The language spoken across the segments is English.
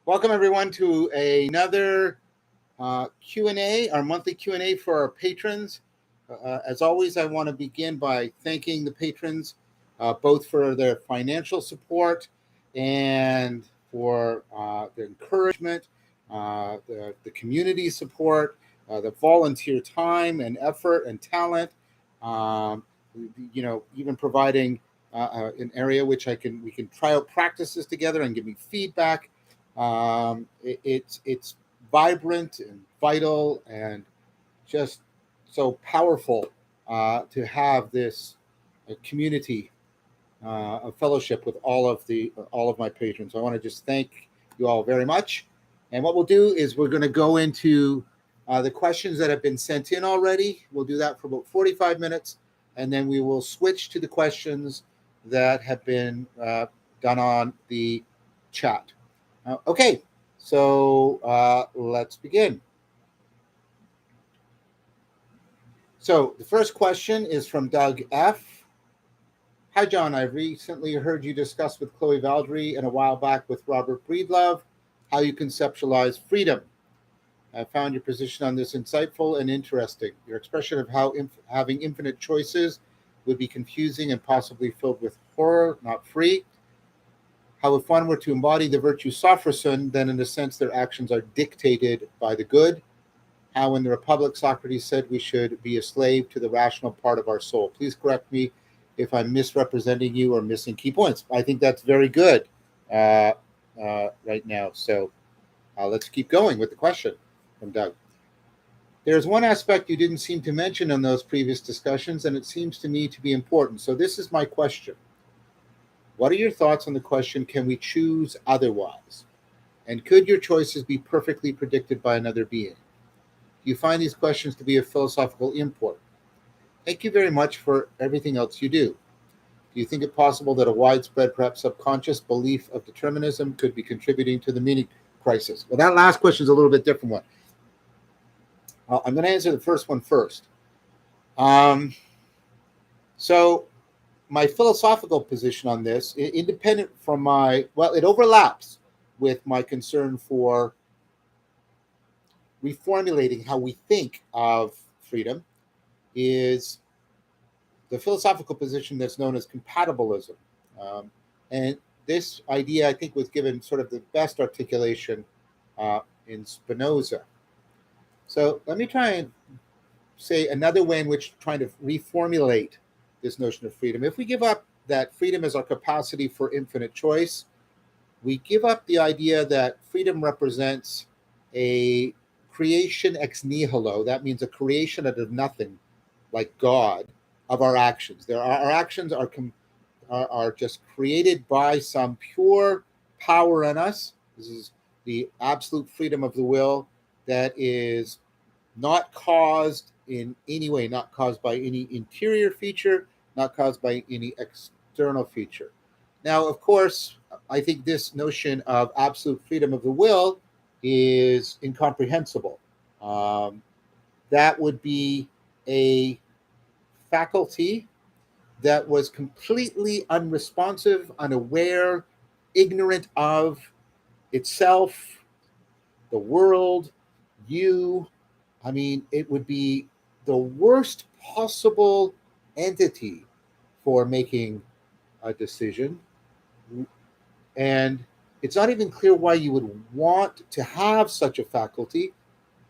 Welcome everyone to another Q&A, our monthly Q&A for our patrons. As always, I want to begin by thanking the patrons both for their financial support and for the encouragement, the community support, the volunteer time and effort and talent. Um, Even providing an area which we can try out practices together and give me feedback. It's vibrant and vital and just so powerful to have this community of fellowship with all of my patrons. So I want to just thank you all very much. And what we'll do is we're going to go into the questions that have been sent in already. We'll do that for about 45 minutes, and then we will switch to the questions that have been done on the chat. Okay, so let's begin. So the first question is from Doug F. Hi, John. I've recently heard you discuss with Chloe Valdry and a while back with Robert Breedlove how you conceptualize freedom. I found your position on this insightful and interesting. Your expression of how having infinite choices would be confusing and possibly filled with horror, not free. How if one were to embody the virtue Sophrosun, then in a sense their actions are dictated by the good. How in the Republic Socrates said we should be a slave to the rational part of our soul. Please correct me if I'm misrepresenting you or missing key points. I think that's very good right now. So let's keep going with the question from Doug. There's one aspect you didn't seem to mention in those previous discussions, and it seems to me to be important. So this is my question. What are your thoughts on the question, can we choose otherwise? And could your choices be perfectly predicted by another being? Do you find these questions to be of philosophical import? Thank you very much for everything else you do. Do you think it possible that a widespread, perhaps subconscious belief of determinism could be contributing to the meaning crisis? Well, that last question is a little bit different one. I'm going to answer the first one first. So my philosophical position on this, independent from it overlaps with my concern for reformulating how we think of freedom, is the philosophical position that's known as compatibilism. And this idea, I think, was given sort of the best articulation in Spinoza. So let me try and say another way in which trying to reformulate this notion of freedom. If we give up that freedom is our capacity for infinite choice, we give up the idea that freedom represents a creation ex nihilo. That means a creation out of nothing, like God, of our actions. Our actions are just created by some pure power in us. This is the absolute freedom of the will that is not caused in any way, not caused by any interior feature, not caused by any external feature. Now, of course, I think this notion of absolute freedom of the will is incomprehensible. That would be a faculty that was completely unresponsive, unaware, ignorant of itself, the world, you. I mean, it would be the worst possible entity for making a decision. And it's not even clear why you would want to have such a faculty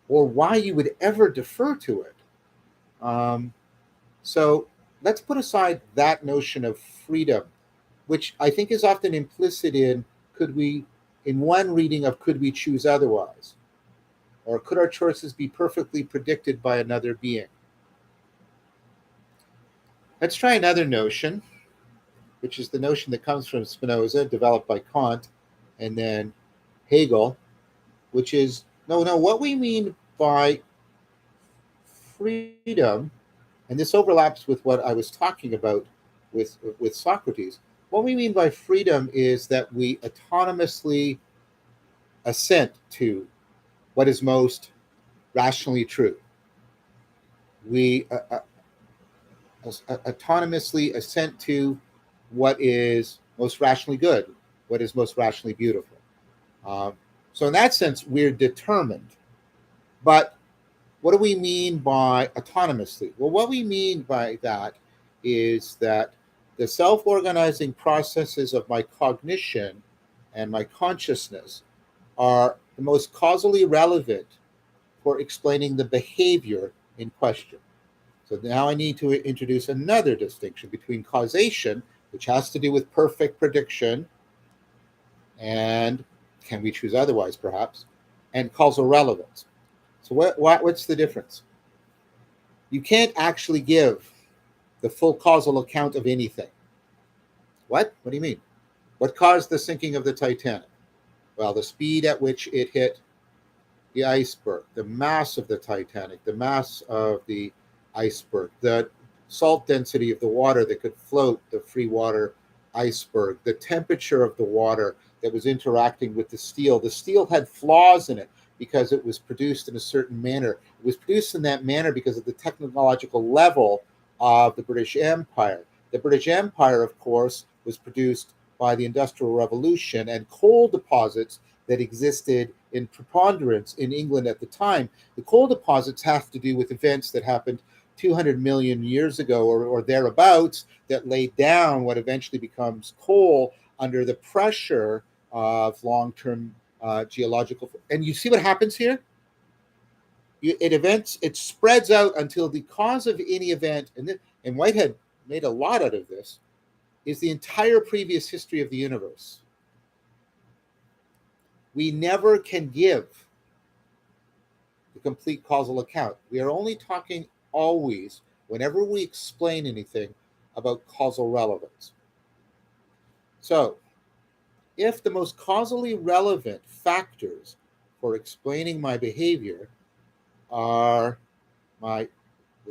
or why you would ever defer to it. So let's put aside that notion of freedom, which I think is often implicit in one reading of could we choose otherwise? Or could our choices be perfectly predicted by another being? Let's try another notion, which is the notion that comes from Spinoza, developed by Kant, and then Hegel, which is, what we mean by freedom, and this overlaps with what I was talking about with Socrates. What we mean by freedom is that we autonomously assent to what is most rationally true. We autonomously assent to what is most rationally good, what is most rationally beautiful. So in that sense, we're determined. But what do we mean by autonomously? Well, what we mean by that is that the self organizing processes of my cognition and my consciousness are the most causally relevant for explaining the behavior in question. So now I need to introduce another distinction between causation, which has to do with perfect prediction, and can we choose otherwise perhaps, and causal relevance. So what's the difference? You can't actually give the full causal account of anything. What? What do you mean? What caused the sinking of the Titanic? Well, the speed at which it hit the iceberg, the mass of the Titanic, the mass of the iceberg, the salt density of the water that could float the free water iceberg, the temperature of the water that was interacting with the steel. The steel had flaws in it because it was produced in a certain manner. It was produced in that manner because of the technological level of the British Empire. The British Empire, of course, was produced by the Industrial Revolution, and coal deposits that existed in preponderance in England at the time. The coal deposits have to do with events that happened 200 million years ago or thereabouts that laid down what eventually becomes coal under the pressure of long-term geological. And you see what happens here? It spreads out until the cause of any event, and Whitehead made a lot out of this, is the entire previous history of the universe. We never can give the complete causal account. We are only talking always, whenever we explain anything, about causal relevance. So, if the most causally relevant factors for explaining my behavior are the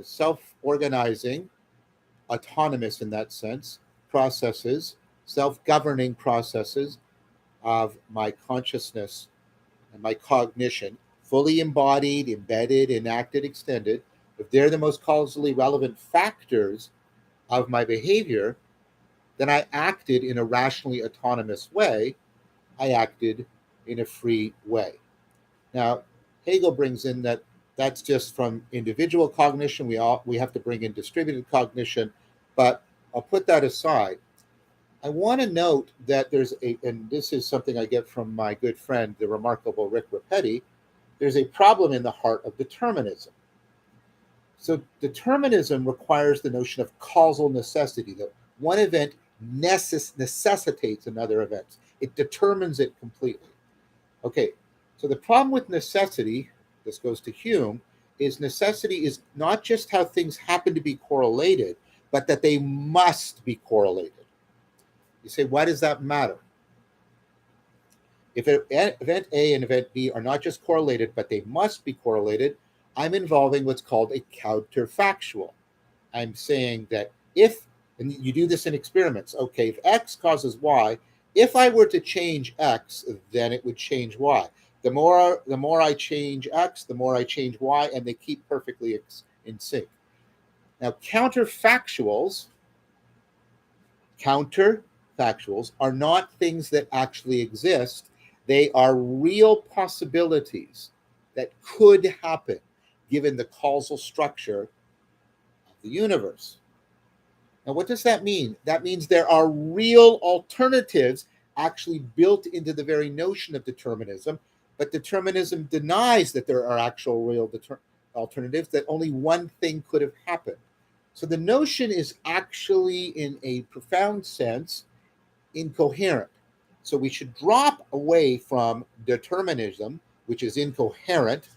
self-organizing, autonomous in that sense, processes, self-governing processes of my consciousness and my cognition, fully embodied, embedded, enacted, extended, if they're the most causally relevant factors of my behavior, then I acted in a rationally autonomous way. I acted in a free way. Now, Hegel brings in that that's just from individual cognition. We have to bring in distributed cognition, but I'll put that aside. I want to note that and this is something I get from my good friend, the remarkable Rick Rapetti, there's a problem in the heart of determinism. So determinism requires the notion of causal necessity, that one event necessitates another event. It determines it completely. Okay, so the problem with necessity, this goes to Hume, is necessity is not just how things happen to be correlated, but that they must be correlated. You say, why does that matter? If event A and event B are not just correlated, but they must be correlated, I'm involving what's called a counterfactual. I'm saying that if, and you do this in experiments, okay, if X causes Y, if I were to change X, then it would change Y. The more I change X, the more I change Y, and they keep perfectly in sync. Now, counterfactuals are not things that actually exist. They are real possibilities that could happen given the causal structure of the universe. Now, what does that mean? That means there are real alternatives actually built into the very notion of determinism, but determinism denies that there are actual real alternatives, that only one thing could have happened. So the notion is actually, in a profound sense, incoherent. So we should drop away from determinism, which is incoherent,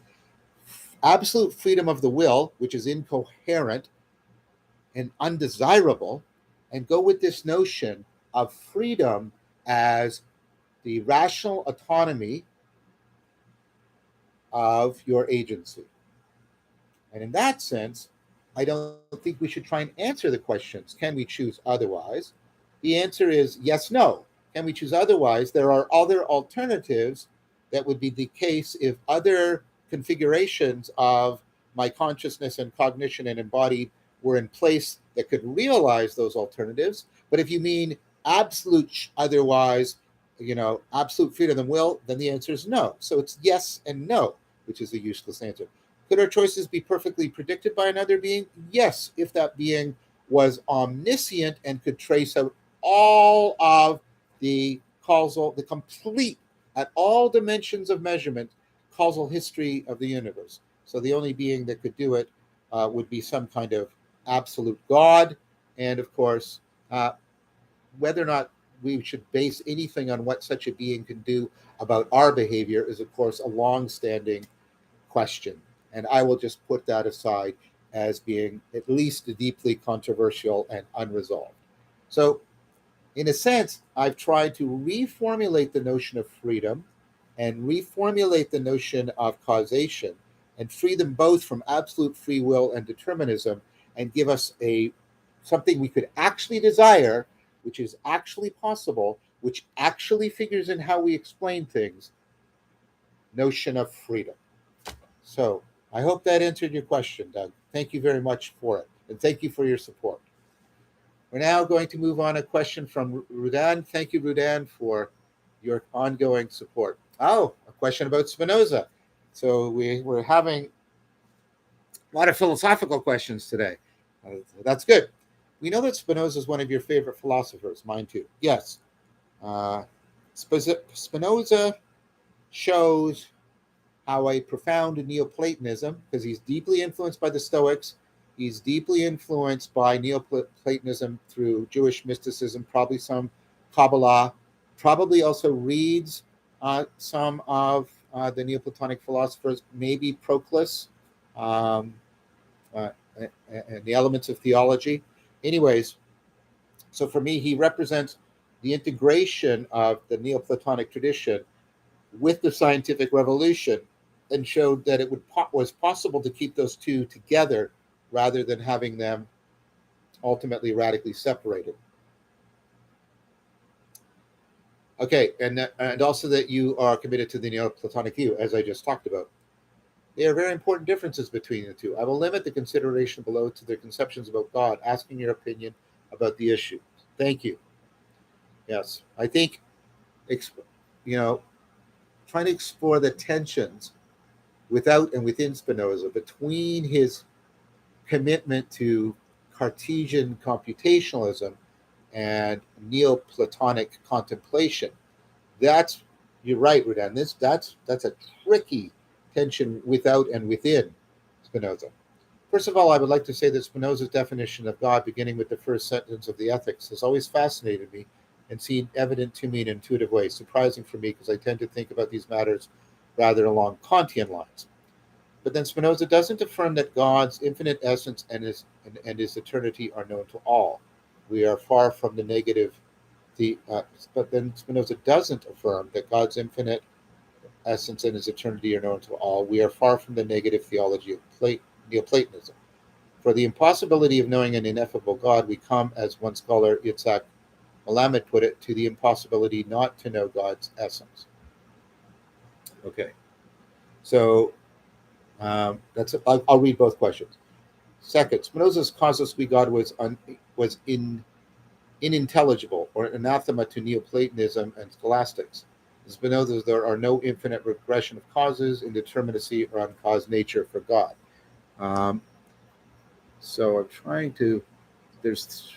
absolute freedom of the will, which is incoherent and undesirable, and go with this notion of freedom as the rational autonomy of your agency. And in that sense, I don't think we should try and answer the questions, can we choose otherwise? The answer is yes, no. Can we choose otherwise? There are other alternatives that would be the case if other configurations of my consciousness and cognition and embodied were in place that could realize those alternatives. But if you mean absolute otherwise, absolute freedom of will, then the answer is no. So it's yes and no, which is a useless answer. Could our choices be perfectly predicted by another being? Yes, if that being was omniscient and could trace out all of the complete, at all dimensions of measurement, causal history of the universe. So the only being that could do it would be some kind of absolute God. And of course, whether or not we should base anything on what such a being can do about our behavior is, of course, a long-standing question. And I will just put that aside as being at least deeply controversial and unresolved. So, in a sense, I've tried to reformulate the notion of freedom and reformulate the notion of causation and free them both from absolute free will and determinism and give us a something we could actually desire, which is actually possible, which actually figures in how we explain things, notion of freedom. So I hope that answered your question, Doug. Thank you very much for it. And thank you for your support. We're now going to move on a question from Rudan. Thank you, Rudan, for your ongoing support. Oh, a question about Spinoza. So we're having a lot of philosophical questions today. That's good. We know that Spinoza is one of your favorite philosophers, mine too. Yes. Uh, Spinoza shows how a profound Neoplatonism, because he's deeply influenced by the Stoics, he's deeply influenced by Neoplatonism through Jewish mysticism, probably some Kabbalah, probably also reads some of the Neoplatonic philosophers, maybe Proclus, um, uh, and the elements of theology. Anyways, so for me, he represents the integration of the Neoplatonic tradition with the scientific revolution and showed that was possible to keep those two together rather than having them ultimately radically separated. Okay, and also that you are committed to the Neoplatonic view, as I just talked about. There are very important differences between the two. I will limit the consideration below to their conceptions about God, asking your opinion about the issue. Thank you. Yes, I think, you know, trying to explore the tensions without and within Spinoza between his commitment to Cartesian computationalism and Neoplatonic contemplation. That's You're right, Rudan. That's a tricky tension without and within Spinoza. First of all, I would like to say that Spinoza's definition of God, beginning with the first sentence of the Ethics, has always fascinated me and seemed evident to me in an intuitive way. Surprising for me because I tend to think about these matters rather along Kantian lines. But then Spinoza doesn't affirm that God's infinite essence and his eternity are known to all. We are far from the negative. But then Spinoza doesn't affirm that God's infinite essence and his eternity are known to all. We are far from the negative theology of Neoplatonism. For the impossibility of knowing an ineffable God, we come, as one scholar, Yitzhak Malamed, put it, to the impossibility not to know God's essence. Okay, so I'll read both questions. Second, Spinoza's causeless we God was unintelligible or anathema to Neoplatonism and scholastics. In Spinoza, there are no infinite regression of causes, indeterminacy, or uncaused nature for God. Um, so I'm trying to. There's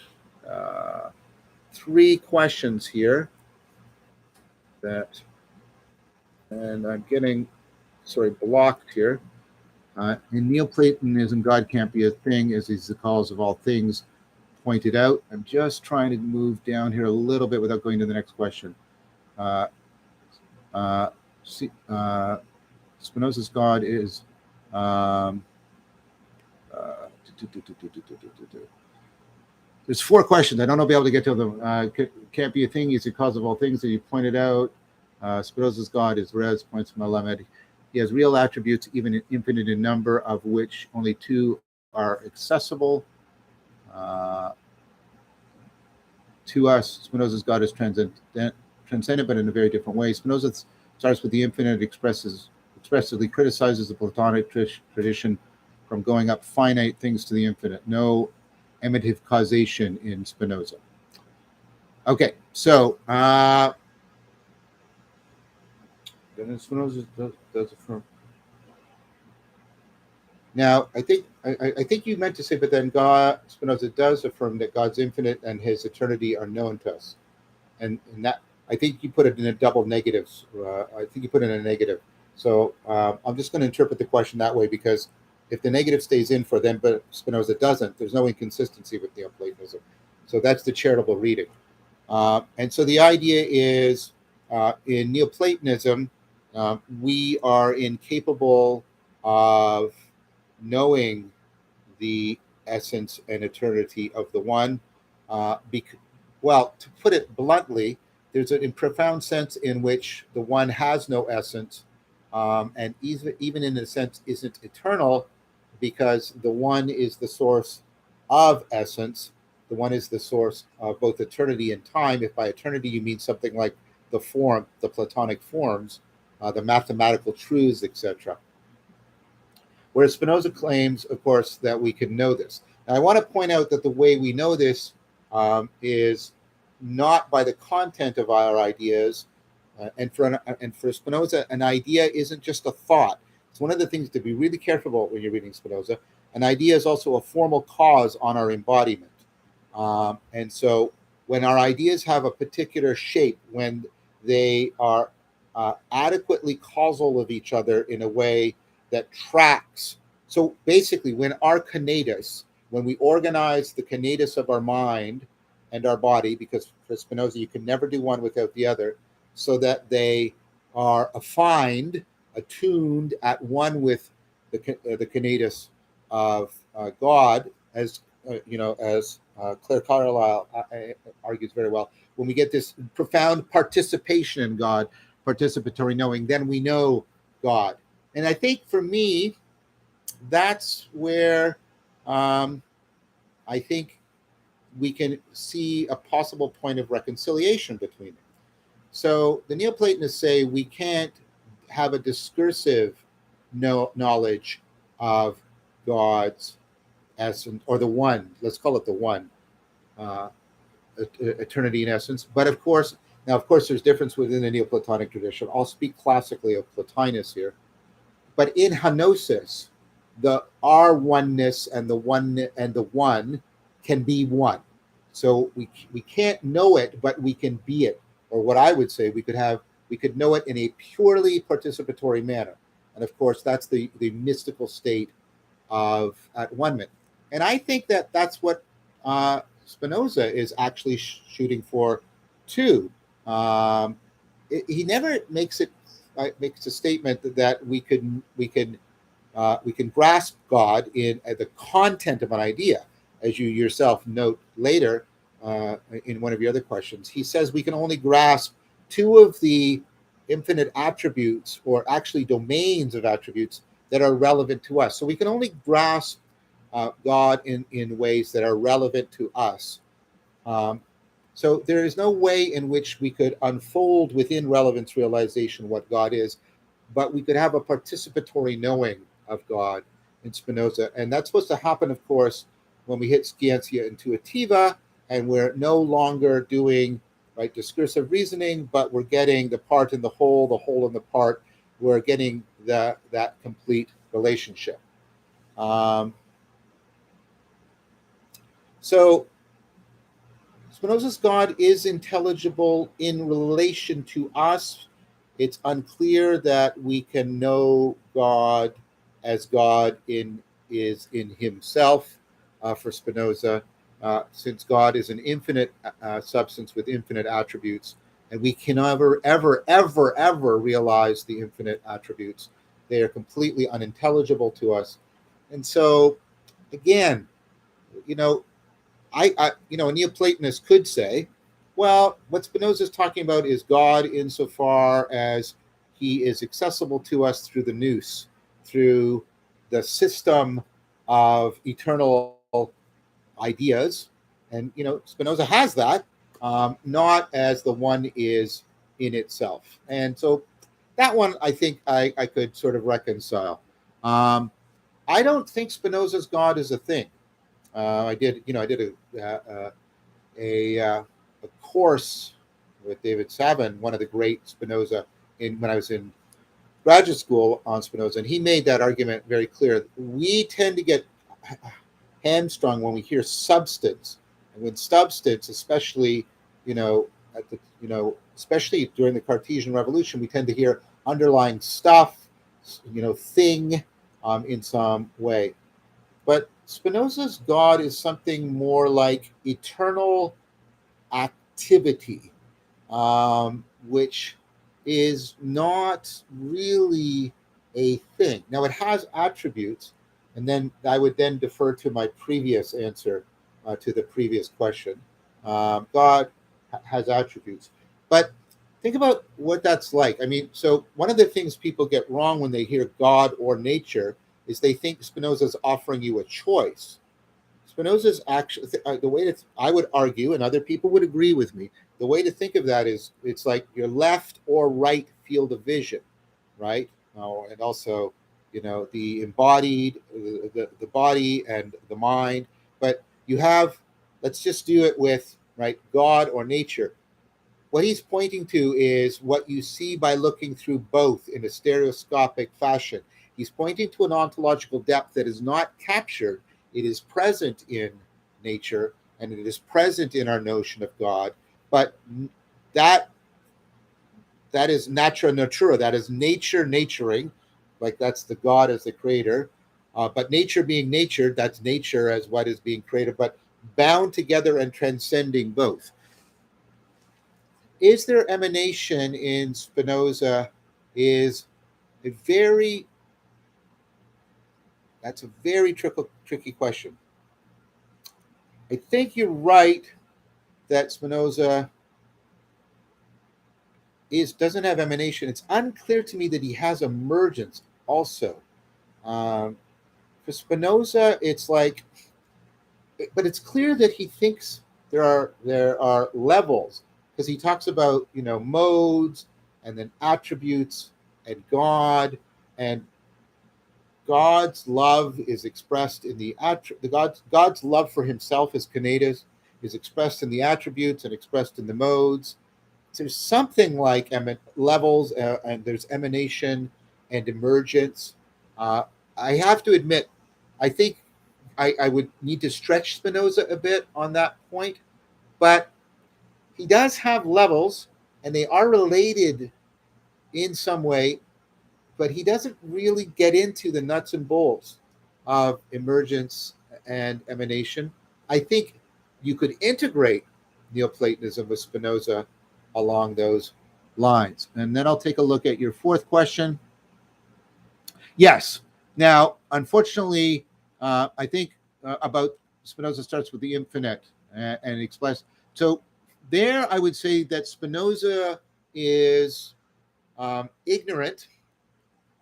three questions here that, and I'm getting blocked here. In Neoplatonism, God can't be a thing, as he's the cause of all things pointed out. I'm just trying to move down here a little bit without going to the next question. Uh, uh, Spinoza's God is. Um, uh, There's four questions. I don't know if I'll be able to get to them. Can't be a thing. He's the cause of all things that you pointed out. Spinoza's God is res, points from Malamed. He has real attributes, even infinite in number, of which only two are accessible. To us, Spinoza's God is transcendent, but in a very different way. Spinoza starts with the infinite, expressively criticizes the Platonic tradition from going up finite things to the infinite. No emanative causation in Spinoza. Okay, so And then Spinoza does affirm. Now, I think you meant to say, but then God Spinoza does affirm that God's infinite and His eternity are known to us, and that I think you put it in a double negatives. I think you put it in a negative. So I'm just going to interpret the question that way because if the negative stays in for them, but Spinoza doesn't, there's no inconsistency with Neoplatonism. So that's the charitable reading. And so the idea is in Neoplatonism, we are incapable of knowing the essence and eternity of the one. Well, to put it bluntly, there's a profound sense in which the one has no essence, and even in a sense isn't eternal, because the one is the source of essence. The one is the source of both eternity and time. If by eternity you mean something like the form, the Platonic forms, the mathematical truths, etc. Whereas Spinoza claims, of course, that we can know this. Now, I want to point out that the way we know this is not by the content of our ideas. And for Spinoza, an idea isn't just a thought. It's one of the things to be really careful about when you're reading Spinoza. An idea is also a formal cause on our embodiment. And so when our ideas have a particular shape, when they are adequately causal of each other in a way that tracks. So basically, when we organize the conatus of our mind and our body, because for Spinoza, you can never do one without the other, so that they are affined, attuned, at one with the conatus of God, as as Claire Carlyle argues very well. When we get this profound participation in God, participatory knowing, then we know God. And I think for me, that's where I think we can see a possible point of reconciliation between them. So the Neoplatonists say we can't have a discursive knowledge of God's essence, or the one, let's call it the one, uh, eternity in essence. But of course, there's difference within the Neoplatonic tradition. I'll speak classically of Plotinus here. But in Henosis, the our oneness and the one can be one. So we can't know it, but we can be it. Or what I would say, we could know it in a purely participatory manner. And of course, that's the mystical state of at one-ment. And I think that that's what Spinoza is actually shooting for too. He never makes a statement that we can grasp God in the content of an idea, as you yourself note later in one of your other questions. He says we can only grasp two of the infinite attributes, or actually domains of attributes, that are relevant to us. So we can only grasp God in ways that are relevant to us. Um, so there is no way in which we could unfold within relevance realization what God is, but we could have a participatory knowing of God in Spinoza. And that's supposed to happen, of course, when we hit scientia intuitiva, and we're no longer doing discursive reasoning, but we're getting the part in the whole in the part. We're getting that complete relationship. Um, so Spinoza's God is intelligible in relation to us. It's unclear that we can know God as God is in himself for Spinoza, since God is an infinite substance with infinite attributes, and we can never, ever, ever, ever realize the infinite attributes. They are completely unintelligible to us. And so, again, you know, a Neoplatonist could say, well, what Spinoza is talking about is God insofar as he is accessible to us through the nous, through the system of eternal ideas. And, Spinoza has that, not as the one is in itself. And so that one, I think I could sort of reconcile. I don't think Spinoza's God is a thing. I did a course with David Savin, one of the great Spinoza, when I was in graduate school on Spinoza, and he made that argument very clear. We tend to get hamstrung when we hear substance, and when substance, especially you know at the especially during the Cartesian revolution, we tend to hear underlying stuff, thing, in some way. But Spinoza's God is something more like eternal activity, which is not really a thing. Now, it has attributes, and then I would then defer to my previous answer to the previous question. God has attributes, but think about what that's like. I mean, so one of the things people get wrong when they hear God or nature is they think Spinoza is offering you a choice. Spinoza's actually the way that I would argue, and other people would agree with me. The way to think of that is it's like your left or right field of vision, right? And also, the embodied, the body and the mind. But you have, let's just do it with right God or nature. What he's pointing to is what you see by looking through both in a stereoscopic fashion. He's pointing to an ontological depth that is not captured, it is present in nature and it is present in our notion of God, but that that is natura natura, that is nature naturing, like that's the God as the creator. But nature being nature, that's nature as what is being created, but bound together and transcending both. Is there emanation in Spinoza? Is a very that's a very tricky question. I think you're right that Spinoza is doesn't have emanation. It's unclear to me that he has emergence also. Um, for Spinoza, it's like, but it's clear that he thinks there are levels because he talks about modes and then attributes and God, and God's love is expressed in God's love for himself as kinetis is expressed in the attributes and expressed in the modes. So there's something like levels, and there's emanation and emergence. Uh, I have to admit, I think I would need to stretch Spinoza a bit on that point, but he does have levels, and they are related in some way, but he doesn't really get into the nuts and bolts of emergence and emanation. I think you could integrate Neoplatonism with Spinoza along those lines. And then I'll take a look at your fourth question. Yes. Now, unfortunately, I think about Spinoza starts with the infinite and express. So there, I would say that Spinoza is ignorant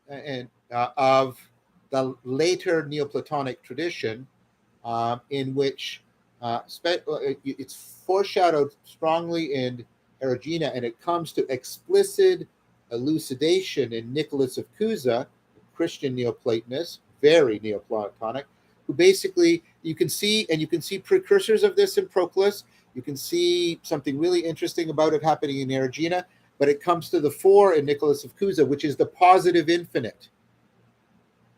and of the later Neoplatonic tradition, in which it's foreshadowed strongly in Erigena, and it comes to explicit elucidation in Nicholas of Cusa, Christian Neoplatonist, very Neoplatonic, who basically you can see precursors of this in Proclus. You can see something really interesting about it happening in Erigena, but it comes to the fore in Nicholas of Cusa, which is the positive infinite.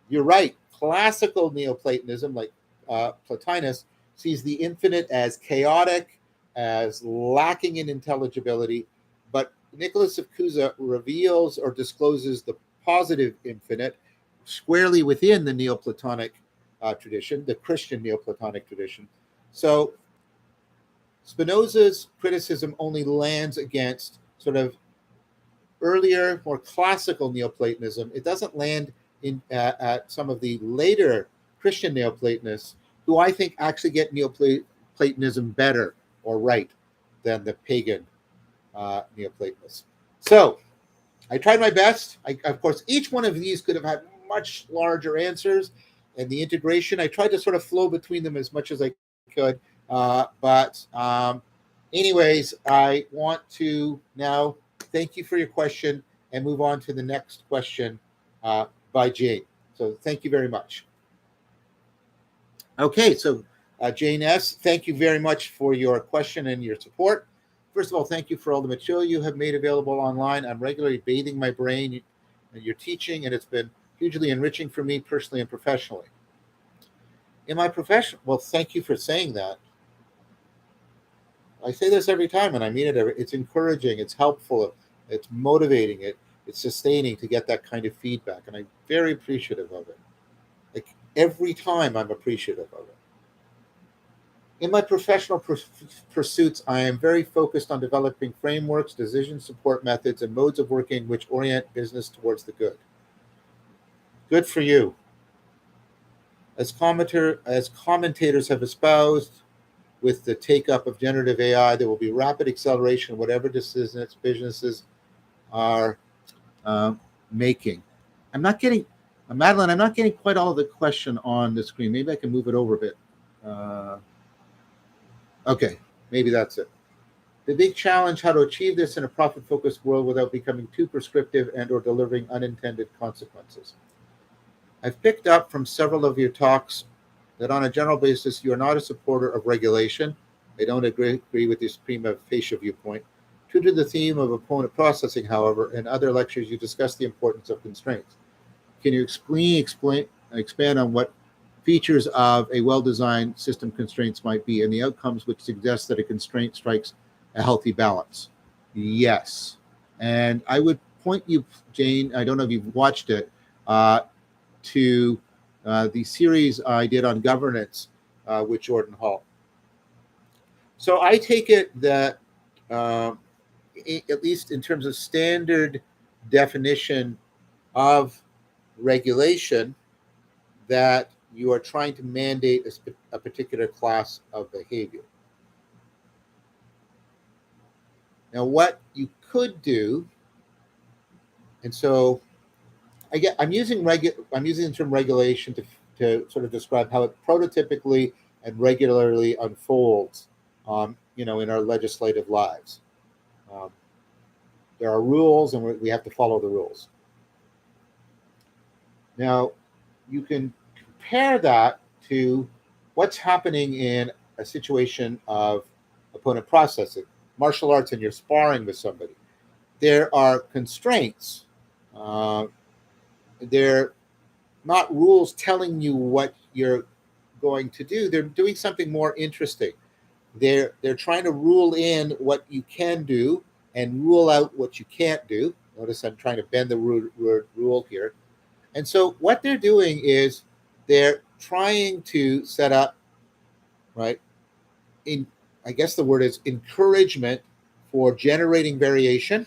You're right. Classical Neoplatonism, like Plotinus, sees the infinite as chaotic, as lacking in intelligibility, but Nicholas of Cusa reveals or discloses the positive infinite squarely within the Neoplatonic tradition, the Christian Neoplatonic tradition. So Spinoza's criticism only lands against sort of earlier, more classical Neoplatonism. It doesn't land at some of the later Christian Neoplatonists, who I think actually get Neoplatonism better or right than the pagan Neoplatonists. So I tried my best. Of course, each one of these could have had much larger answers, and the integration, I tried to sort of flow between them as much as I could. Anyways, I want to now thank you for your question and move on to the next question by Jane. So thank you very much. Okay, so Jane S., thank you very much for your question and your support. First of all, thank you for all the material you have made available online. I'm regularly bathing my brain and your teaching, and it's been hugely enriching for me personally and professionally. In my profession, well, thank you for saying that. I say this every time, and I mean it. It's encouraging, it's helpful, it's motivating, it's sustaining to get that kind of feedback, and I'm very appreciative of it. Like every time, I'm appreciative of it. In my professional pursuits, I am very focused on developing frameworks, decision support methods, and modes of working which orient business towards the good. Good for you. As commentators have espoused, with the take up of generative AI, there will be rapid acceleration in whatever decisions businesses are uh, making. I'm not getting, Madeline, I'm not getting quite all of the question on the screen. Maybe I can move it over a bit. Uh, okay, maybe that's it. The big challenge: how to achieve this in a profit-focused world without becoming too prescriptive and/or delivering unintended consequences. I've picked up from several of your talks that on a general basis, you are not a supporter of regulation. I don't agree with this prima facie viewpoint. True to the theme of opponent processing, however, in other lectures, you discuss the importance of constraints. Can you expand on what features of a well-designed system constraints might be and the outcomes which suggest that a constraint strikes a healthy balance? Yes. And I would point you, Jane, I don't know if you've watched it, to the series I did on governance with Jordan Hall. So I take it that, at least in terms of standard definition of regulation, that you are trying to mandate a particular class of behavior. Now, what you could do, and so I'm using the term regulation to sort of describe how it prototypically and regularly unfolds, in our legislative lives. Um, there are rules, and we have to follow the rules. Now, you can compare that to what's happening in a situation of opponent processing, martial arts, and you're sparring with somebody. There are constraints. They're not rules telling you what you're going to do. They're doing something more interesting. They're trying to rule in what you can do and rule out what you can't do. Notice I'm trying to bend the rule here. And so what they're doing is they're trying to set up, right? I guess the word is encouragement for generating variation,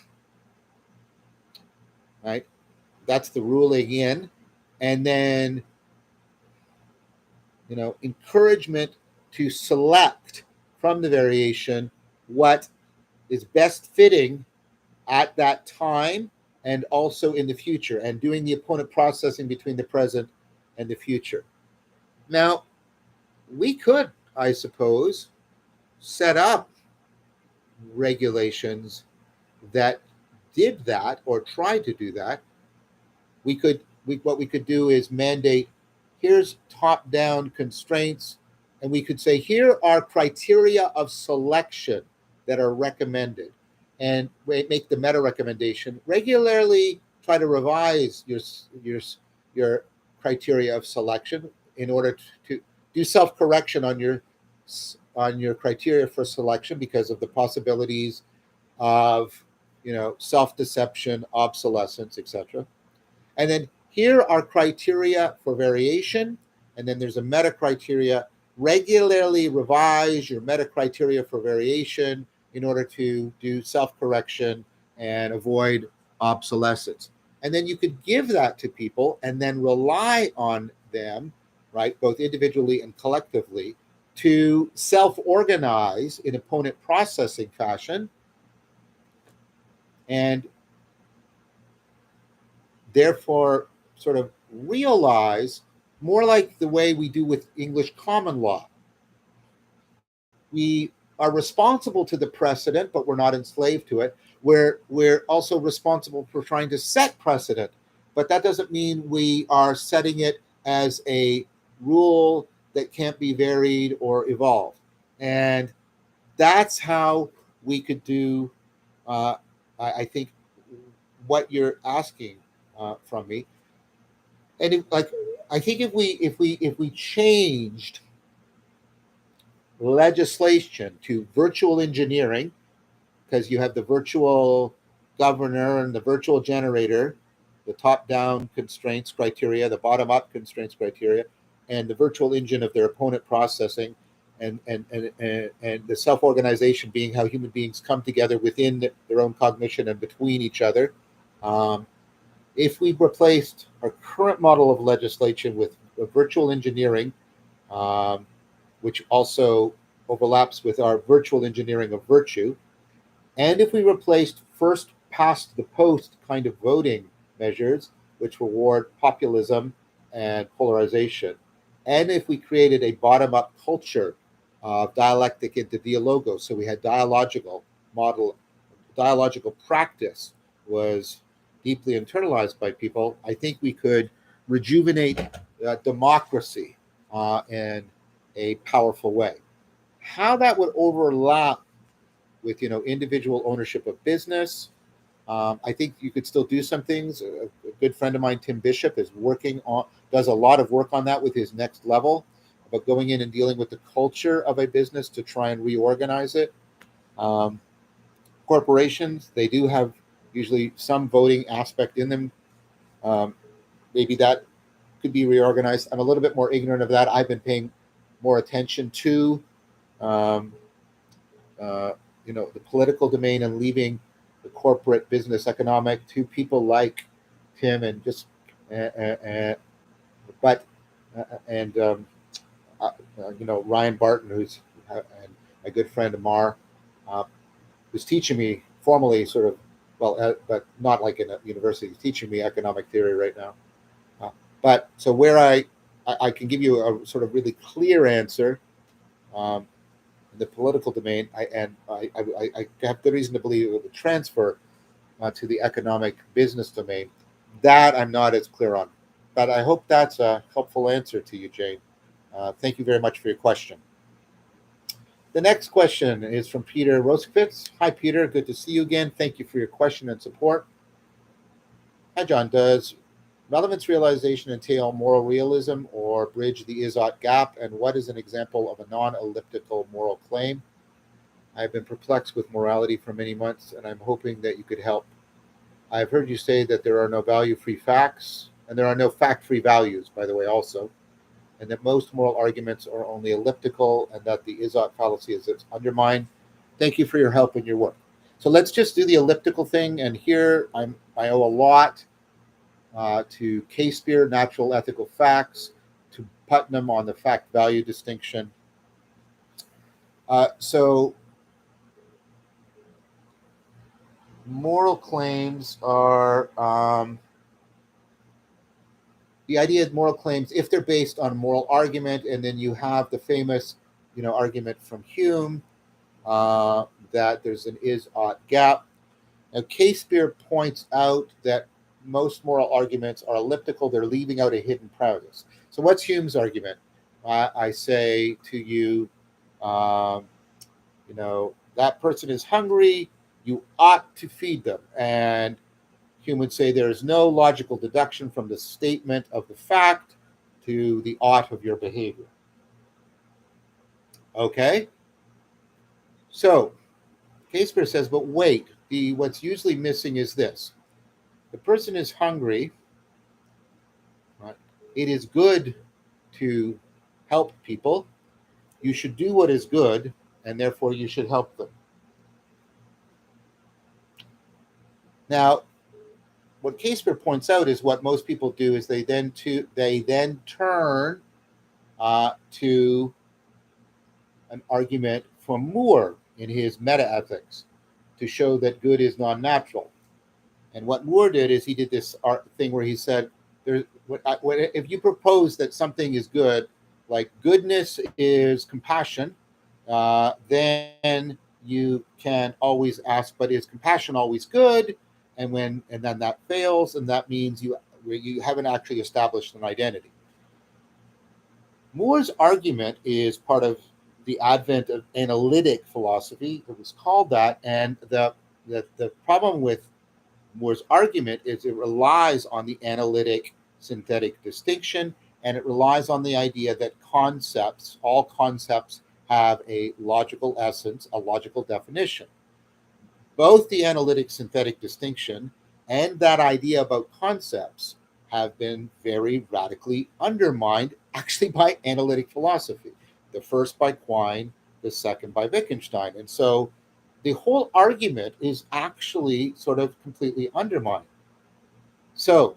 right? That's the ruling in. And then, encouragement to select from the variation what is best fitting at that time and also in the future, and doing the opponent processing between the present and the future. Now, we could, I suppose, set up regulations that did that or tried to do that. What we could do is mandate, here's top-down constraints, and we could say, here are criteria of selection that are recommended, and make the meta recommendation. Regularly try to revise your criteria of selection in order to do self-correction on your criteria for selection because of the possibilities of self-deception, obsolescence, etc. And then here are criteria for variation. And then there's a meta criteria. Regularly revise your meta criteria for variation in order to do self-correction and avoid obsolescence. And then you could give that to people and then rely on them, right, both individually and collectively, to self-organize in opponent processing fashion and therefore sort of realize, more like the way we do with English common law. We are responsible to the precedent, but we're not enslaved to it. We're also responsible for trying to set precedent, but that doesn't mean we are setting it as a rule that can't be varied or evolved. And that's how we could do, I think, what you're asking from me. And like, I think if we changed legislation to virtual engineering, because you have the virtual governor and the virtual generator, the top-down constraints criteria, the bottom-up constraints criteria, and the virtual engine of their opponent processing, and the self-organization being how human beings come together within their own cognition and between each other. Um, if we replaced our current model of legislation with virtual engineering, um, which also overlaps with our virtual engineering of virtue, and if we replaced first past the post kind of voting measures, which reward populism and polarization, and if we created a bottom up culture of dialectic into dialogo, so we had dialogical practice was deeply internalized by people, I think we could rejuvenate democracy in a powerful way. How that would overlap with individual ownership of business. I think you could still do some things. A good friend of mine, Tim Bishop, is working on does a lot of work on that with his next level, about going in and dealing with the culture of a business to try and reorganize it. Um, Corporations, they do have usually some voting aspect in them. Um, Maybe that could be reorganized. I'm a little bit more ignorant of that. I've been paying more attention to um, uh, the political domain and leaving the corporate business economic to people like Tim and just but and Ryan Barton, who's and a good friend of Mar, uh, who's teaching me formally, sort of, well, but not like in a university. He's teaching me economic theory right now. Uh, but so where I can give you a sort of really clear answer. Um, in the political domain, I have good reason to believe it would transfer to the economic business domain. That I'm not as clear on, but I hope that's a helpful answer to you, Jane. Thank you very much for your question. The next question is from Peter Roskvitz. Hi, Peter. Good to see you again. Thank you for your question and support. Hi, John. Does relevance realization entail moral realism or bridge the Izot gap? And what is an example of a non elliptical moral claim? I've been perplexed with morality for many months, and I'm hoping that you could help. I've heard you say that there are no value free facts, and there are no fact free values, by the way, also, and that most moral arguments are only elliptical, and that the Izot fallacy is its undermined. Thank you for your help and your work. So let's just do the elliptical thing, and here I owe a lot to Casebeer, Natural Ethical Facts, to Putnam on the fact value distinction. So moral claims are the idea of moral claims if they're based on moral argument, and then you have the famous, argument from Hume that there's an is-ought gap. Now, Casebeer points out that most moral arguments are elliptical; they're leaving out a hidden premise. So, what's Hume's argument? I say to you, that person is hungry. You ought to feed them, and Hume would say there is no logical deduction from the statement of the fact to the ought of your behavior. Okay? So, Casebeer says, but wait, what's usually missing is this. The person is hungry. Right? It is good to help people. You should do what is good, and therefore you should help them. Now, what Casebeer points out is what most people do is they then turn to an argument from Moore in his meta-ethics to show that good is non-natural. And what Moore did is he did this thing where he said, if you propose that something is good, like goodness is compassion, then you can always ask, but is compassion always good? And then that fails, and that means you haven't actually established an identity. Moore's argument is part of the advent of analytic philosophy. It was called that, and the problem with Moore's argument is it relies on the analytic synthetic distinction, and it relies on the idea that all concepts have a logical essence, a logical definition. Both the analytic synthetic distinction and that idea about concepts have been very radically undermined, actually, by analytic philosophy. The first by Quine, the second by Wittgenstein. And so the whole argument is actually sort of completely undermined. So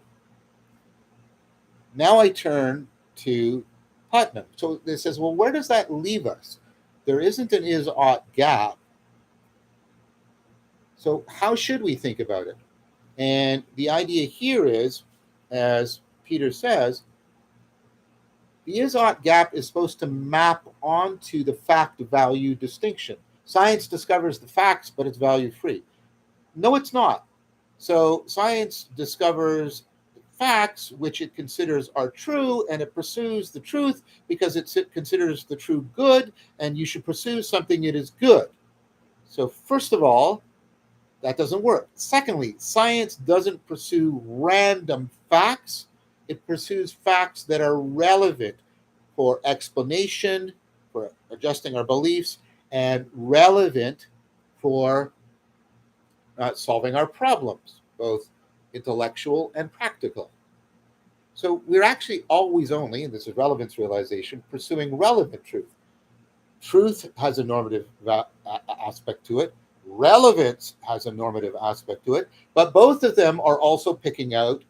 now I turn to Putnam. So it says, well, where does that leave us? There isn't an is ought gap. So how should we think about it? And the idea here is, as Peter says, the is ought gap is supposed to map onto the fact value distinction. Science discovers the facts, but it's value free. No, it's not. So science discovers facts which it considers are true, and it pursues the truth because it considers the true good, and you should pursue something that is good. So, first of all, that doesn't work. Secondly, science doesn't pursue random facts, it pursues facts that are relevant for explanation, for adjusting our beliefs, and relevant for solving our problems, both intellectual and practical. So we're actually always only, and this is relevance realization, pursuing relevant truth. Truth has a normative aspect to it. Relevance has a normative aspect to it, but both of them are also picking out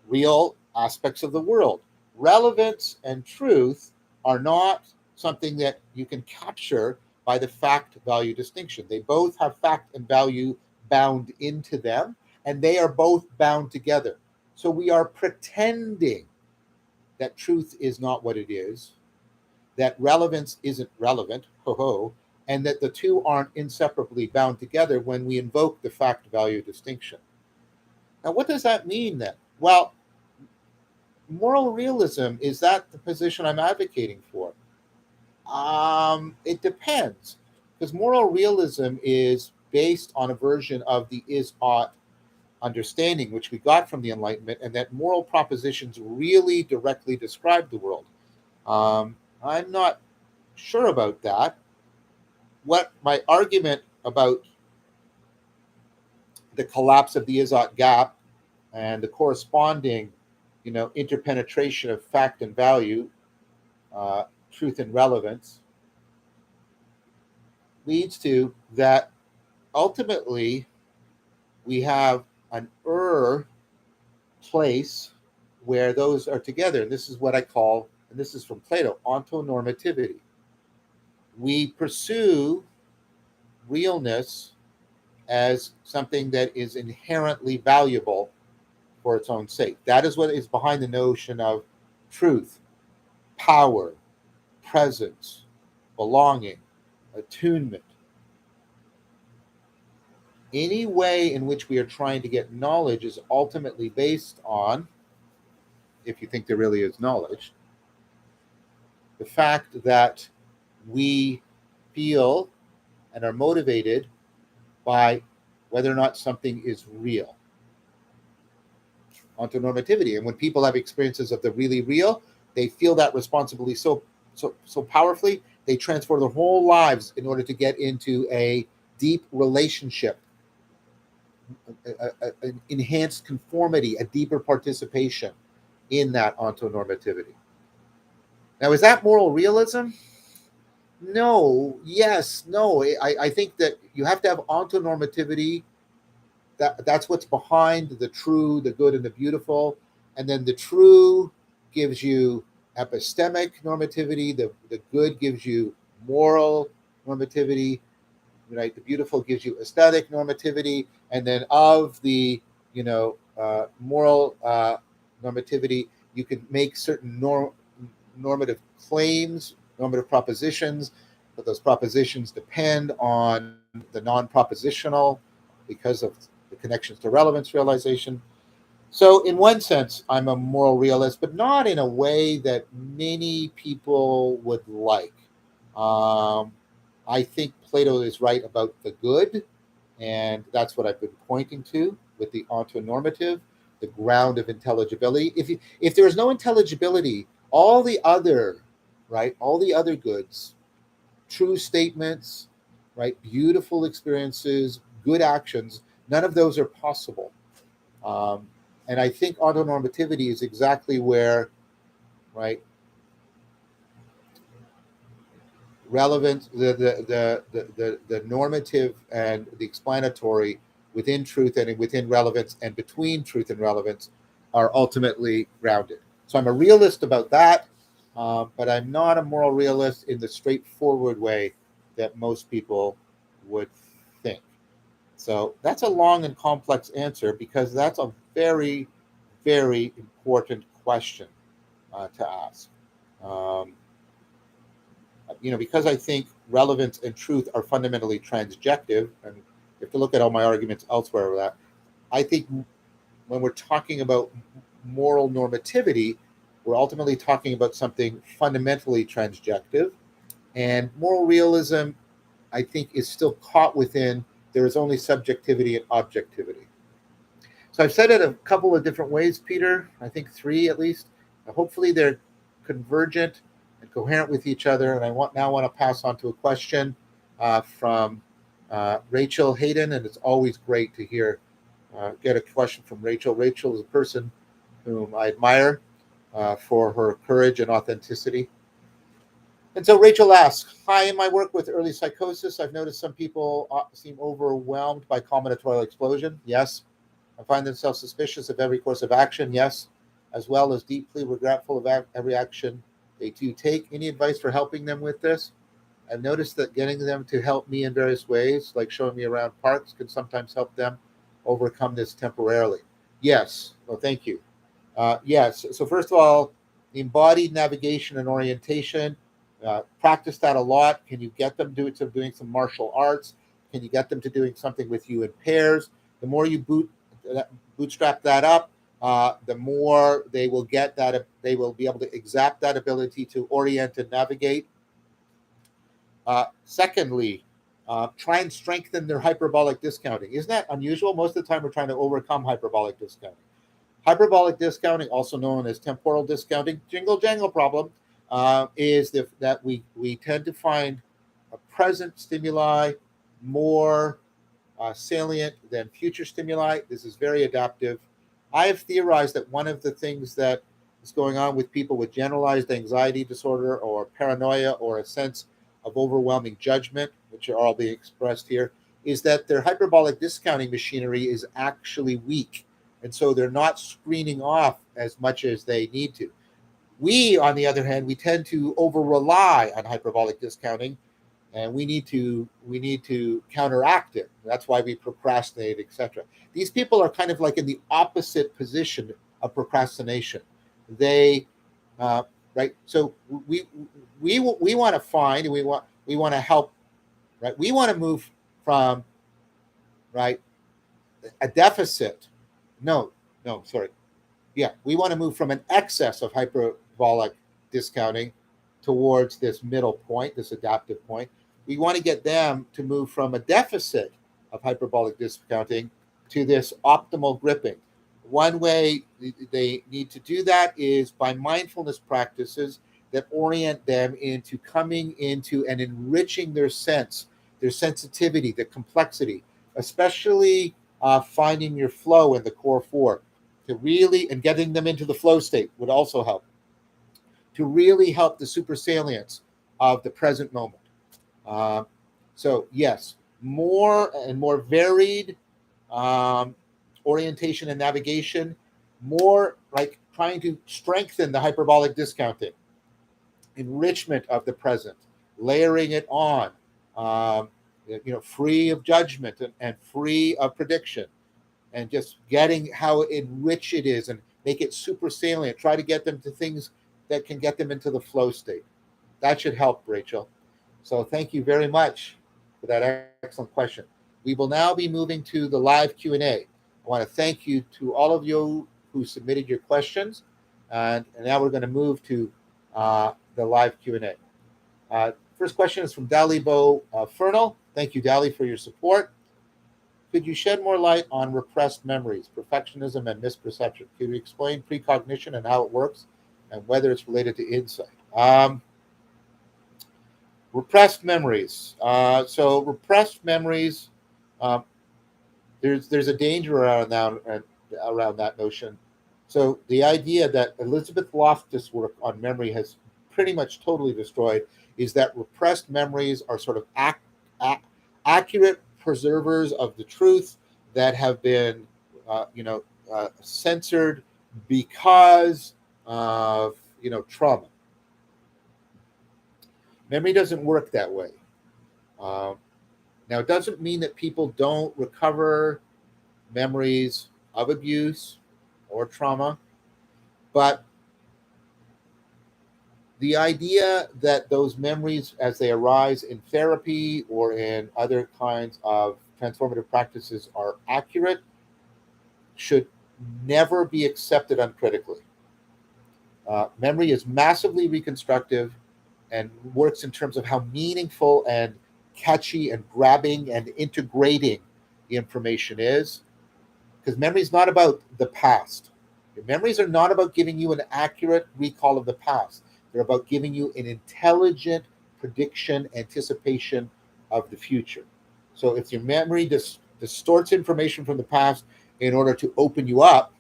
real aspects of the world. Relevance and truth are not something that you can capture by the fact value distinction. They both have fact and value bound into them, and they are both bound together. So we are pretending that truth is not what it is, that relevance isn't relevant, ho ho, and that the two aren't inseparably bound together when we invoke the fact value distinction. Now, what does that mean then? Well, moral realism, is that the position I'm advocating for? It depends, because moral realism is based on a version of the is ought understanding, which we got from the Enlightenment, and that moral propositions really directly describe the world. I'm not sure about that. What my argument about the collapse of the is ought gap and the corresponding, interpenetration of fact and value, truth and relevance, leads to that ultimately we have an place where those are together. And this is what I call, and this is from Plato, ontonormativity. We pursue realness as something that is inherently valuable for its own sake. That is what is behind the notion of truth, power, presence, belonging, attunement. Any way in which we are trying to get knowledge is ultimately based on, if you think there really is knowledge, the fact that we feel and are motivated by whether or not something is real. Ontonormativity. And when people have experiences of the really real, they feel that responsibility so powerfully, they transform their whole lives in order to get into a deep relationship, an enhanced conformity, a deeper participation in that ontonormativity. Now, is that moral realism? No, yes, no. I think that you have to have ontonormativity. That's what's behind the true, the good, and the beautiful. And then the true gives you epistemic normativity. The good gives you moral normativity. Right? The beautiful gives you aesthetic normativity. And then of the moral normativity, you can make certain normative claims, normative propositions, but those propositions depend on the non-propositional because of the connections to relevance realization. So in one sense, I'm a moral realist, but not in a way that many people would like. I think Plato is right about the good, and that's what I've been pointing to. with the ontonormative, the ground of intelligibility. If there is no intelligibility, all the other, right, all the other goods, true statements, right, beautiful experiences, good actions, none of those are possible. Um, and I think ontonormativity is exactly where, right, relevant, the normative and the explanatory within truth and within relevance and between truth and relevance are ultimately grounded. So I'm a realist about that, but I'm not a moral realist in the straightforward way that most people would think. So that's a long and complex answer because that's a very, very important question to ask. Um, because I think relevance and truth are fundamentally transjective, and you have to look at all my arguments elsewhere with that. I think when we're talking about moral normativity, we're ultimately talking about something fundamentally transjective, and moral realism, I think, is still caught within there is only subjectivity and objectivity. So I've said it a couple of different ways, Peter. I think three at least. Hopefully they're convergent and coherent with each other. And I now want to pass on to a question from Rachel Hayden, and it's always great to get a question from Rachel. Rachel is a person whom I admire for her courage and authenticity. And so Rachel asks, hi, in my work with early psychosis, I've noticed some people seem overwhelmed by combinatorial explosion. Yes. And find themselves suspicious of every course of action. Yes. As well as deeply regretful of every action they do take. Any advice for helping them with this? I've noticed that getting them to help me in various ways, like showing me around parks, can sometimes help them overcome this temporarily. Yes. Well, thank you. Yes. So first of all, embodied navigation and orientation. Practice that a lot. Can you get them to doing some martial arts? Can you get them to doing something with you in pairs? The more you bootstrap that up, the more they will get that. They will be able to exact that ability to orient and navigate. Secondly, try and strengthen their hyperbolic discounting. Isn't that unusual? Most of the time, we're trying to overcome hyperbolic discounting. Hyperbolic discounting, also known as temporal discounting, jingle jangle problem, is that we tend to find a present stimuli more salient than future stimuli. This is very adaptive. I have theorized that one of the things that is going on with people with generalized anxiety disorder or paranoia or a sense of overwhelming judgment, which are all being expressed here, is that their hyperbolic discounting machinery is actually weak. And so they're not screening off as much as they need to. We, on the other hand, we tend to over rely on hyperbolic discounting, and we need to counteract it. That's why we procrastinate, etc. These people are kind of like in the opposite position of procrastination. They right. So we want to find, and we want to help. Right. We want to move from right a deficit. No, sorry. Yeah, we want to move from an excess of hyperbolic discounting towards this middle point, this adaptive point. We want to get them to move from a deficit of hyperbolic discounting to this optimal gripping. One way they need to do that is by mindfulness practices that orient them into coming into and enriching their sense, their sensitivity, the complexity, especially finding your flow in the core four. To really, and getting them into the flow state would also help to really help the super salience of the present moment. So yes, more and more varied orientation and navigation, more like trying to strengthen the hyperbolic discounting, enrichment of the present, layering it on, free of judgment and free of prediction, and just getting how enriched it is and make it super salient. Try to get them to things that can get them into the flow state. That should help, Rachel. So thank you very much for that excellent question. We will now be moving to the live Q&A. I want to thank you to all of you who submitted your questions. And now we're going to move to the live Q&A. First question is from Dalibo Fernal. Thank you, Dali, for your support. Could you shed more light on repressed memories, perfectionism, and misperception? Could you explain precognition and how it works and whether it's related to insight? Repressed memories. So repressed memories, um, there's a danger around that notion. So the idea that Elizabeth Loftus' work on memory has pretty much totally destroyed is that repressed memories are sort of accurate preservers of the truth that have been, censored because of trauma. Memory doesn't work that way. Um, Now, it doesn't mean that people don't recover memories of abuse or trauma, but the idea that those memories, as they arise in therapy or in other kinds of transformative practices, are accurate should never be accepted uncritically. Memory is massively reconstructive and works in terms of how meaningful and catchy and grabbing and integrating the information is. Because memory is not about the past. Your memories are not about giving you an accurate recall of the past. They're about giving you an intelligent prediction, anticipation of the future. So if your memory distorts information from the past in order to open you up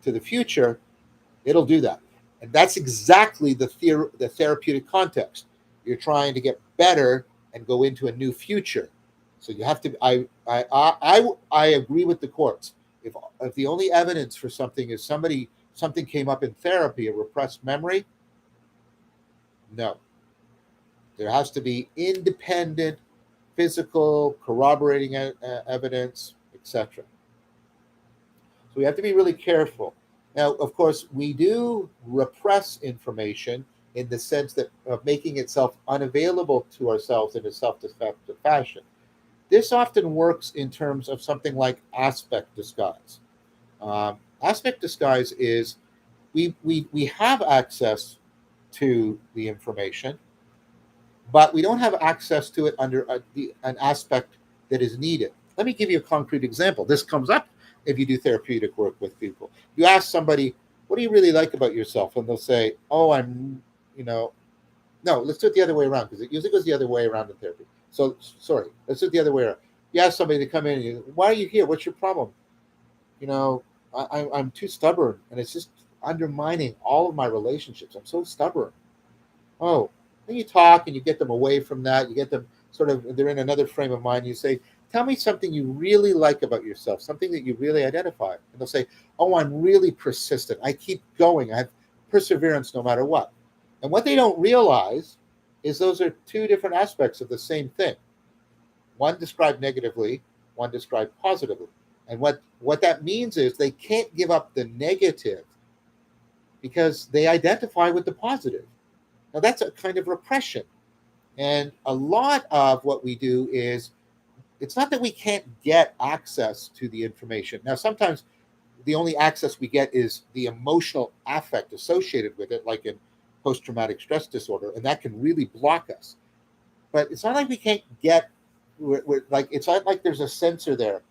to the future, it'll do that. And that's exactly the therapeutic context. You're trying to get better and go into a new future. So you have to. I agree with the courts. If the only evidence for something is something came up in therapy, a repressed memory, no. There has to be independent, physical, corroborating evidence, etc. So we have to be really careful. Now, of course, we do repress information in the sense that of making itself unavailable to ourselves in a self-destructive fashion. This often works in terms of something like aspect disguise. Aspect disguise is we have access to the information, but we don't have access to it under an aspect that is needed. Let me give you a concrete example. This comes up if you do therapeutic work with people. You ask somebody, what do you really like about yourself? And they'll say, oh, you know, no, let's do it the other way around because it usually goes the other way around in therapy. So, sorry, let's do it the other way around. You ask somebody to come in and why are you here? What's your problem? You know, I'm too stubborn and it's just undermining all of my relationships. I'm so stubborn. Oh, then you talk and you get them away from that. You get them sort of, they're in another frame of mind. You say, tell me something you really like about yourself, something that you really identify. And they'll say, oh, I'm really persistent. I keep going. I have perseverance no matter what. And what they don't realize is those are two different aspects of the same thing. One described negatively, one described positively. And what that means is they can't give up the negative because they identify with the positive. Now, that's a kind of repression. And a lot of what we do is it's not that we can't get access to the information. Now, sometimes the only access we get is the emotional affect associated with it, like in post traumatic stress disorder, and that can really block us. But it's not like we can't get, like, it's not like there's a censor there.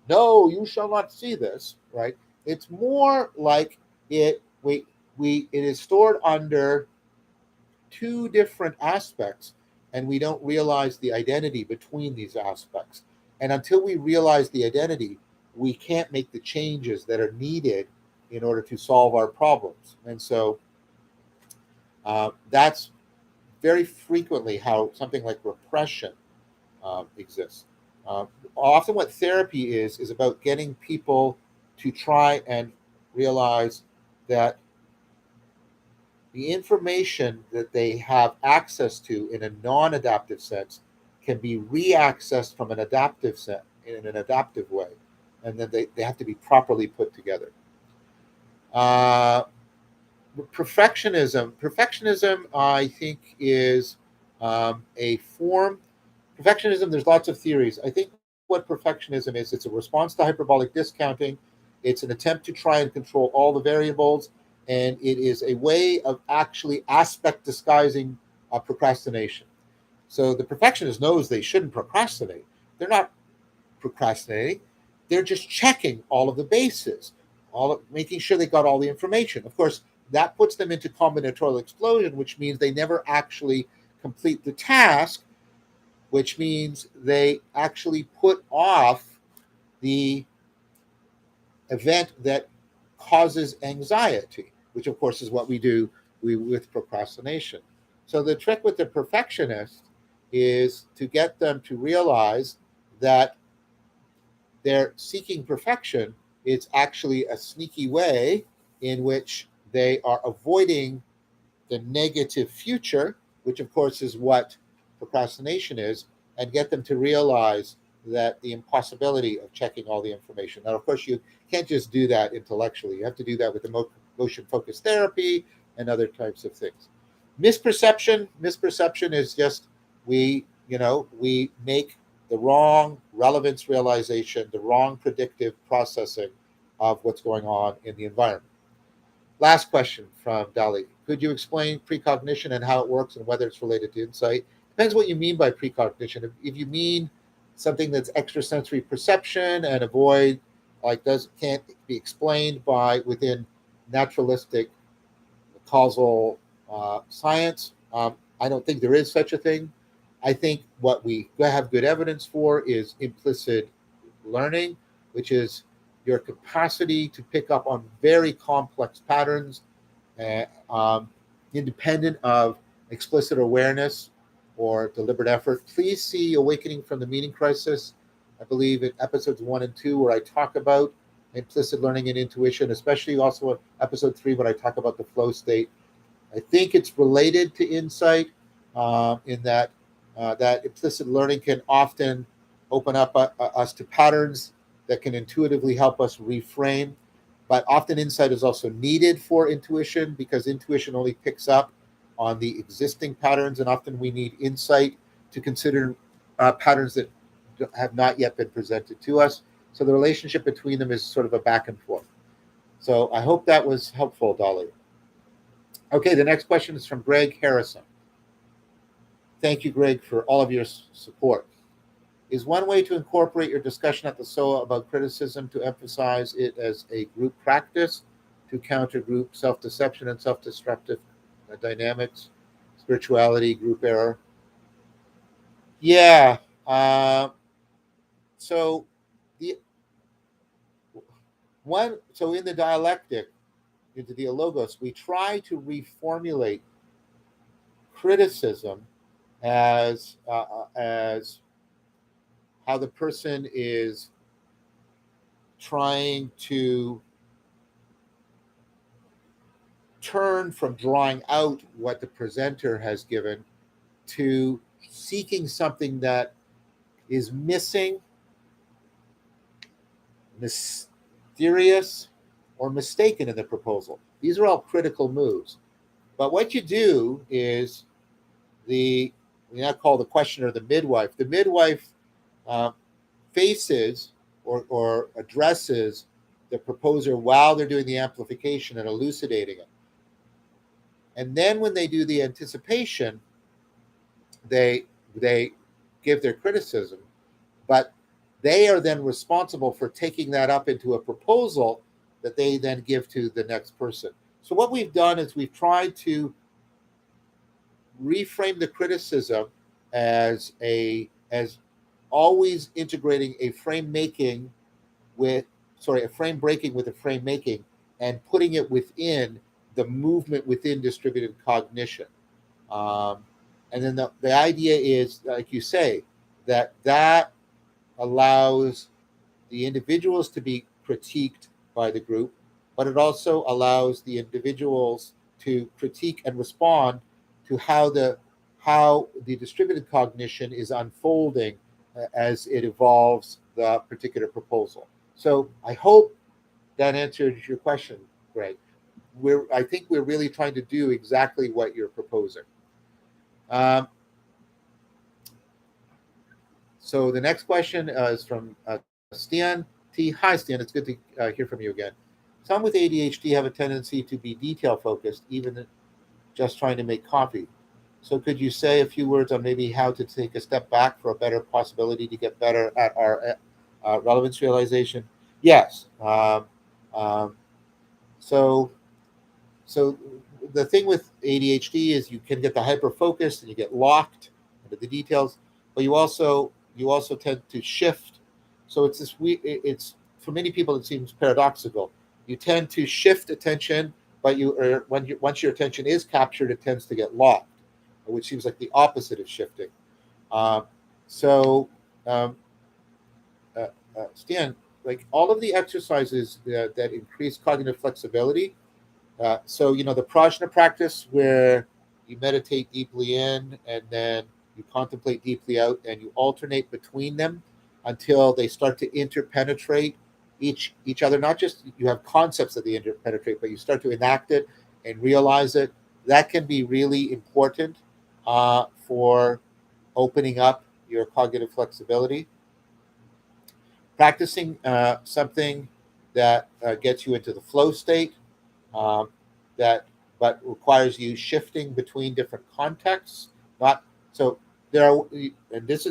No, you shall not see this, right? It's more like it is stored under two different aspects and we don't realize the identity between these aspects. And until we realize the identity, we can't make the changes that are needed in order to solve our problems. And so that's very frequently how something like repression exists. Often, what therapy is about getting people to try and realize that the information that they have access to in a non-adaptive sense can be re-accessed from an adaptive sense in an adaptive way, and then they have to be properly put together. uh, perfectionism I think is a form. Perfectionism, there's lots of theories. I think what perfectionism is, it's a response to hyperbolic discounting. It's an attempt to try and control all the variables, and it is a way of actually aspect disguising procrastination. So the perfectionist knows they shouldn't procrastinate. They're not procrastinating. they're just checking all of the bases, making sure they got all the information. Of course, that puts them into combinatorial explosion, which means they never actually complete the task, which means they actually put off the event that causes anxiety, which of course is what we do with procrastination. So the trick with the perfectionist is to get them to realize that their seeking perfection is actually a sneaky way in which they are avoiding the negative future, which of course is what procrastination is, and get them to realize that the impossibility of checking all the information. Now, of course, you can't just do that intellectually. You have to do that with emotion focused therapy and other types of things. Misperception is just we make the wrong relevance realization, the wrong predictive processing of what's going on in the environment. Last question from Dali. Could you explain precognition and how it works and whether it's related to insight? Depends what you mean by precognition. If you mean something that's extrasensory perception and avoid, like can't be explained by within naturalistic causal science, I don't think there is such a thing. I think what we have good evidence for is implicit learning, which is your capacity to pick up on very complex patterns, independent of explicit awareness or deliberate effort. Please see Awakening from the Meaning Crisis, I believe in episodes 1 and 2, where I talk about implicit learning and intuition, especially also in episode 3 when I talk about the flow state. I think it's related to insight, in that that implicit learning can often open up us to patterns that can intuitively help us reframe. But often insight is also needed for intuition, because intuition only picks up on the existing patterns, and often we need insight to consider patterns that have not yet been presented to us. So the relationship between them is sort of a back and forth. So I hope that was helpful, Dolly. Okay, the next question is from Greg Harrison. Thank you, Greg, for all of your support. Is one way to incorporate your discussion at the SOA about criticism to emphasize it as a group practice to counter group self-deception and self-destructive dynamics, spirituality, group error? Yeah. So the so in the dialectic, into the logos, we try to reformulate criticism as how the person is trying to turn from drawing out what the presenter has given to seeking something that is missing, mysterious, or mistaken in the proposal. These are all critical moves. But what you do is we now call the questioner the midwife. The midwife uh, faces or addresses the proposer while they're doing the amplification and elucidating it. And then when they do the anticipation, they give their criticism, but they are then responsible for taking that up into a proposal that they then give to the next person. So what we've done is we've tried to reframe the criticism as always integrating a frame making a frame breaking with a frame making, and putting it within the movement within distributed cognition. Um, and then the idea is, like you say, that allows the individuals to be critiqued by the group, but it also allows the individuals to critique and respond to how the distributed cognition is unfolding as it evolves the particular proposal. So I hope that answers your question, Greg. I think we're really trying to do exactly what you're proposing. Um, so the next question is from Stian T. Hi, Stian. It's good to hear from you again. Some with ADHD have a tendency to be detail focused, even just trying to make coffee. So could you say a few words on maybe how to take a step back for a better possibility to get better at our relevance realization. Yes. Um, so so the thing with ADHD is you can get the hyper focused and you get locked into the details, but you also tend to shift. So it's this it's for many people it seems paradoxical. You tend to shift attention, but once your attention is captured, it tends to get locked, which seems like the opposite of shifting. Um, so um, uh, Stan, like all of the exercises that increase cognitive flexibility, so the prajna practice where you meditate deeply in and then you contemplate deeply out, and you alternate between them until they start to interpenetrate each other. Not just you have concepts that they interpenetrate, but you start to enact it and realize it. That can be really important for opening up your cognitive flexibility. Practicing something that gets you into the flow state, um, that but requires you shifting between different contexts. Not so there are, and this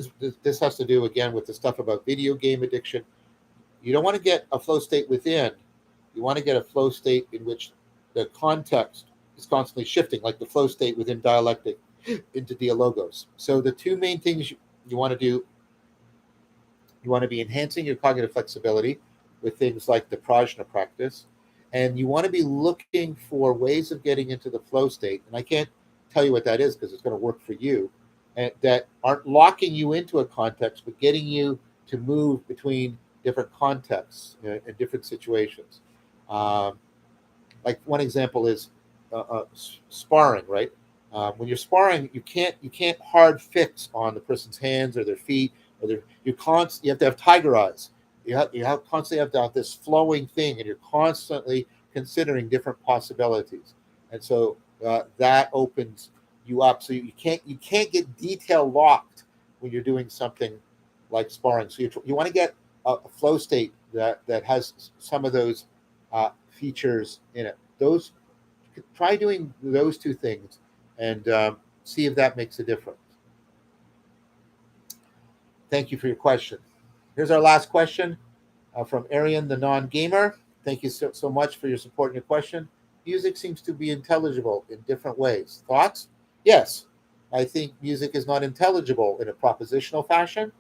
has to do again with the stuff about video game addiction. You don't want to get a flow state within. You want to get a flow state in which the context is constantly shifting, like the flow state within dialectic into dialogos. So the two main things you want to do, you want to be enhancing your cognitive flexibility with things like the prajna practice, and you want to be looking for ways of getting into the flow state. And I can't tell you what that is because it's going to work for you, and that aren't locking you into a context, but getting you to move between different contexts and different situations. Um, like one example is sparring, right? When you're sparring, you can't hard fix on the person's hands or their feet or you have to have tiger eyes. You constantly have to have this flowing thing, and you're constantly considering different possibilities, and so that opens you up. So you can't get detail locked when you're doing something like sparring. So you want to get a flow state that has some of those features in it. Those Try doing those two things and see if that makes a difference. Thank you for your question. Here's our last question from Arian, the non-gamer. Thank you so much for your support and your question. Music seems to be intelligible in different ways. Thoughts? Yes, I think music is not intelligible in a propositional fashion.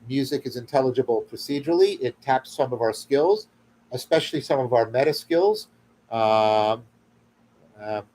Music is intelligible procedurally. It taps some of our skills, especially some of our meta skills. Um,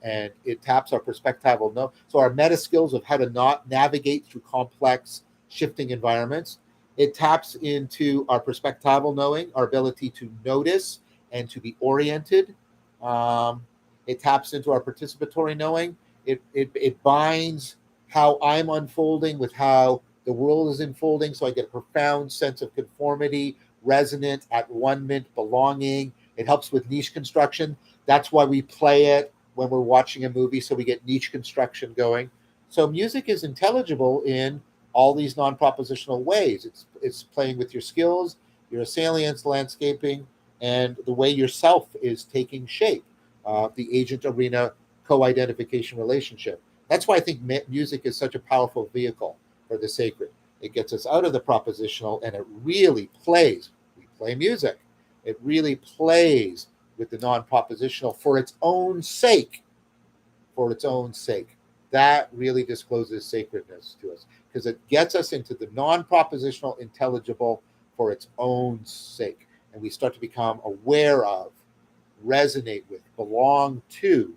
and it taps our perspectival know. So our meta skills of how to not navigate through complex, shifting environments. It taps into our perspectival knowing, our ability to notice and to be oriented. Um, it taps into our participatory knowing. It binds how I'm unfolding with how the world is unfolding. So I get a profound sense of conformity, resonant, at one mint, belonging. It helps with niche construction. That's why we play it when we're watching a movie, so we get niche construction going. So music is intelligible in all these non-propositional ways. It's playing with your skills, your salience, landscaping, and the way yourself is taking shape. The agent arena co-identification relationship. That's why I think music is such a powerful vehicle for the sacred. It gets us out of the propositional, and it really plays. We play music. It really plays with the non-propositional for its own sake. For its own sake. That really discloses sacredness to us because it gets us into the non-propositional, intelligible for its own sake. And we start to become aware of, resonate with, belong to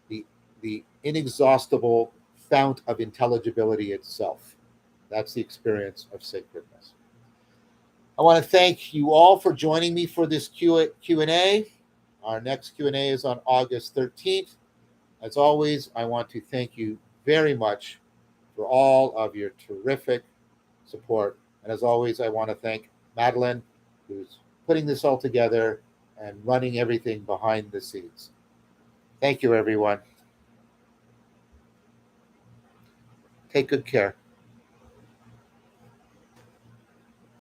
the, the inexhaustible fount of intelligibility itself. That's the experience of sacredness. I want to thank you all for joining me for this Q&A. Our next Q&A is on August 13th. As always, I want to thank you very much for all of your terrific support. And as always, I want to thank Madeline, who's putting this all together and running everything behind the scenes. Thank you, everyone. Take good care.